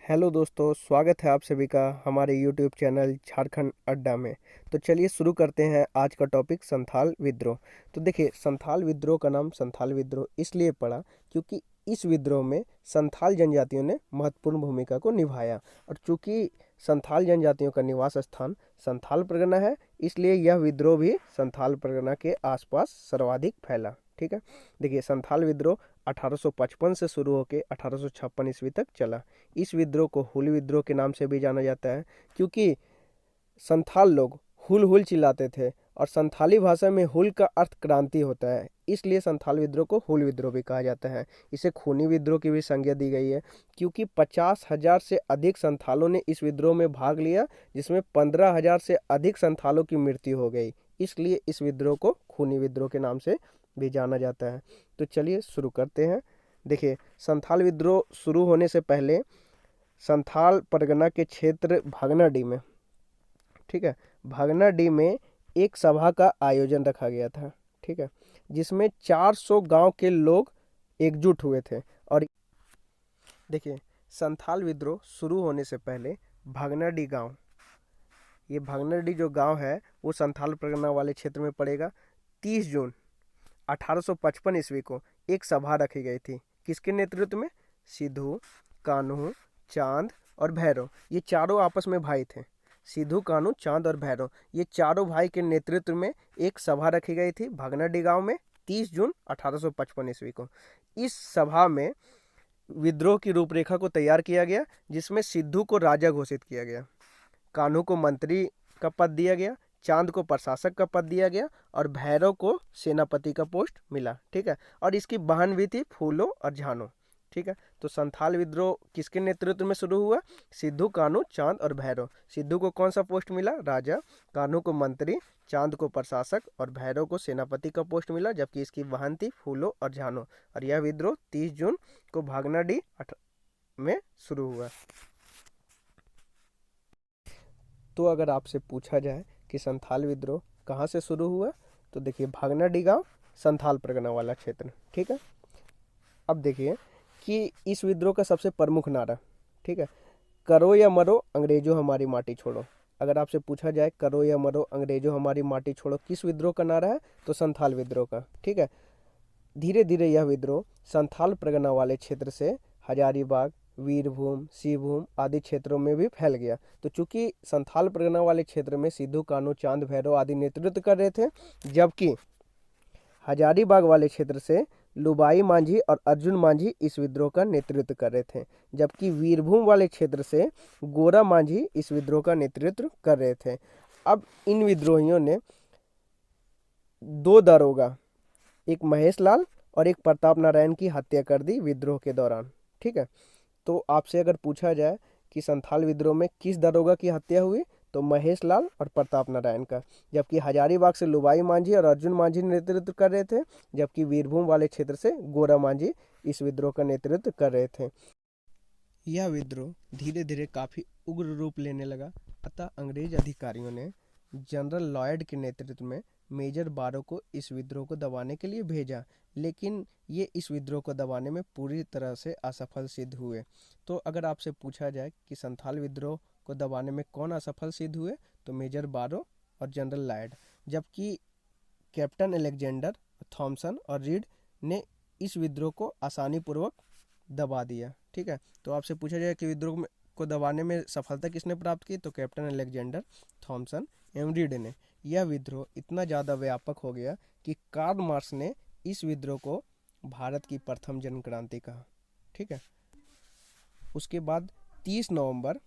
Hello दोस्तों, स्वागत है आप सभी का हमारे यूट्यूब चैनल झारखंड अड्डा में। तो चलिए शुरू करते हैं आज का टॉपिक संथाल विद्रोह। तो देखिए, संथाल विद्रोह का नाम संथाल विद्रोह इसलिए पड़ा क्योंकि इस विद्रोह में संथाल जनजातियों ने महत्वपूर्ण भूमिका को निभाया। और चूंकि संथाल जनजातियों का निवास स्थान संथाल परगना है, इसलिए यह विद्रोह भी संथाल परगना के आसपास सर्वाधिक फैला। ठीक है, देखिए संथाल विद्रोह 1855 से शुरू होकर 1856 ईस्वी तक चला। इस विद्रोह को हुल विद्रोह के नाम से भी जाना जाता है क्योंकि संथाल लोग हुल हुल चिल्लाते थे और संथाली भाषा में हुल का अर्थ क्रांति होता है, इसलिए संथाल विद्रोह को हुल विद्रोह भी कहा जाता है। इसे खूनी विद्रोह की भी संज्ञा दी गई है क्योंकि 50,000 से अधिक संथालों ने इस विद्रोह में भाग लिया, जिसमें 15,000 से अधिक संथालों की मृत्यु हो गई, इसलिए इस विद्रोह को खूनी विद्रोह के नाम से भी जाना जाता है। तो चलिए शुरू करते हैं। देखिए, संथाल विद्रोह शुरू होने से पहले संथाल परगना के क्षेत्र भागनाडी में, ठीक है, भागनाडी में एक सभा का आयोजन रखा गया था। ठीक है, जिसमें 400 गांव के लोग एकजुट हुए थे। और देखिए, संथाल विद्रोह शुरू होने से पहले भागनाडी गांव, ये भागनाडी जो गांव है वो संथाल परगना वाले क्षेत्र में पड़ेगा। 30 जून 1855 ईस्वी को एक सभा रखी गई थी। किसके नेतृत्व में? सिद्धू, कान्हू, चांद और भैरव, ये चारों आपस में भाई थे। सिद्धू, कान्हू, चांद और भैरव, ये चारों भाई के नेतृत्व में एक सभा रखी गई थी भागनाडी गांव में 30 जून 1855 ईस्वी को। इस सभा में विद्रोह की रूपरेखा को तैयार किया गया, जिसमें सिद्धू को राजा घोषित किया गया, कान्हू को मंत्री का पद दिया गया, चांद को प्रशासक का पद दिया गया और भैरव को सेनापति का पोस्ट मिला। ठीक है, और इसकी बहन भी थी फूलो और झानो। ठीक है, तो संथाल विद्रोह किसके नेतृत्व में शुरू हुआ? सिद्धू, कान्हू, चांद और भैरव। सिद्धू को कौन सा पोस्ट मिला? राजा। कान्हू को मंत्री, चांद को प्रशासक और भैरव को सेनापति का पोस्ट मिला, जबकि इसकी बहन थी फूलो और झानो। और यह विद्रोह 30 जून को भागनाडी में शुरू हुआ। तो अगर आपसे पूछा जाए कि संथाल विद्रोह कहाँ से शुरू हुआ, तो देखिए भागनाडी गांव, संथाल परगना वाला क्षेत्र। ठीक है, अब देखिए कि इस विद्रोह का सबसे प्रमुख नारा, ठीक है, करो या मरो अंग्रेजों हमारी माटी छोड़ो। अगर आपसे पूछा जाए करो या मरो अंग्रेजों हमारी माटी छोड़ो किस विद्रोह का नारा है, तो संथाल विद्रोह का। ठीक है, धीरे धीरे यह विद्रोह संथाल परगना वाले क्षेत्र से हजारीबाग, वीरभूम, सिंहभूम आदि क्षेत्रों में भी फैल गया। तो चूंकि संथाल परगना वाले क्षेत्र में सिद्धू, कान्हू, चांद, भैरव आदि नेतृत्व कर रहे थे, जबकि हजारीबाग वाले क्षेत्र से लुबाई मांझी और अर्जुन मांझी इस विद्रोह का नेतृत्व कर रहे थे, जबकि वीरभूम वाले क्षेत्र से गोरा मांझी इस विद्रोह का नेतृत्व कर रहे थे। अब इन विद्रोहियों ने दो दरोगा, एक महेश लाल और एक प्रताप नारायण की हत्या कर दी विद्रोह के दौरान। ठीक है, तो आपसे अगर पूछा जाए कि संथाल विद्रोह में किस दरोगा की हत्या हुई, तो महेश लाल और प्रताप नारायण का, जबकि हजारीबाग से लुबाई मांझी और अर्जुन मांझी नेतृत्व कर रहे थे, जबकि वीरभूम वाले क्षेत्र से गोरा मांझी इस विद्रोह का नेतृत्व कर रहे थे। यह विद्रोह धीरे धीरे काफ़ी उग्र रूप लेने लगा, अतः अंग्रेज अधिकारियों ने जनरल लॉयड के नेतृत्व में मेजर बारो को इस विद्रोह को दबाने के लिए भेजा, लेकिन ये इस विद्रोह को दबाने में पूरी तरह से असफल सिद्ध हुए। तो अगर आपसे पूछा जाए कि संथाल विद्रोह को दबाने में कौन असफल सिद्ध हुए, तो मेजर बारो और जनरल लॉयड, जबकि कैप्टन अलेक्जेंडर, थॉमसन और रीड ने इस विद्रोह को आसानीपूर्वक दबा दिया। ठीक है, तो आपसे पूछा जाए कि विद्रोह को दबाने में सफलता किसने प्राप्त की, तो कैप्टन अलेक्जेंडर, थॉमसन एवं रीड ने। यह विद्रोह इतना ज़्यादा व्यापक हो गया कि कार्ल मार्क्स ने इस विद्रोह को भारत की प्रथम जन क्रांति कहा। ठीक है, उसके बाद 30 नवंबर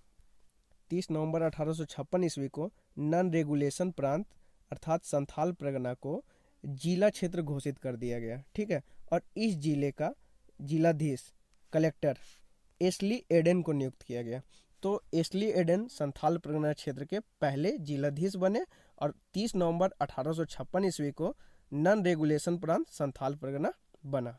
1856 ईस्वी को नॉन रेगुलेशन प्रांत अर्थात संथाल परगना को जिला क्षेत्र घोषित कर दिया गया। ठीक है, और इस जिले का जिलाधीश कलेक्टर एस्ली एडन को नियुक्त किया गया। तो एस्ली एडन संथाल परगना क्षेत्र के पहले जिलाधीश बने और 30 नवंबर 1856 ईस्वी को नॉन रेगुलेशन प्रांत संथाल परगना बना।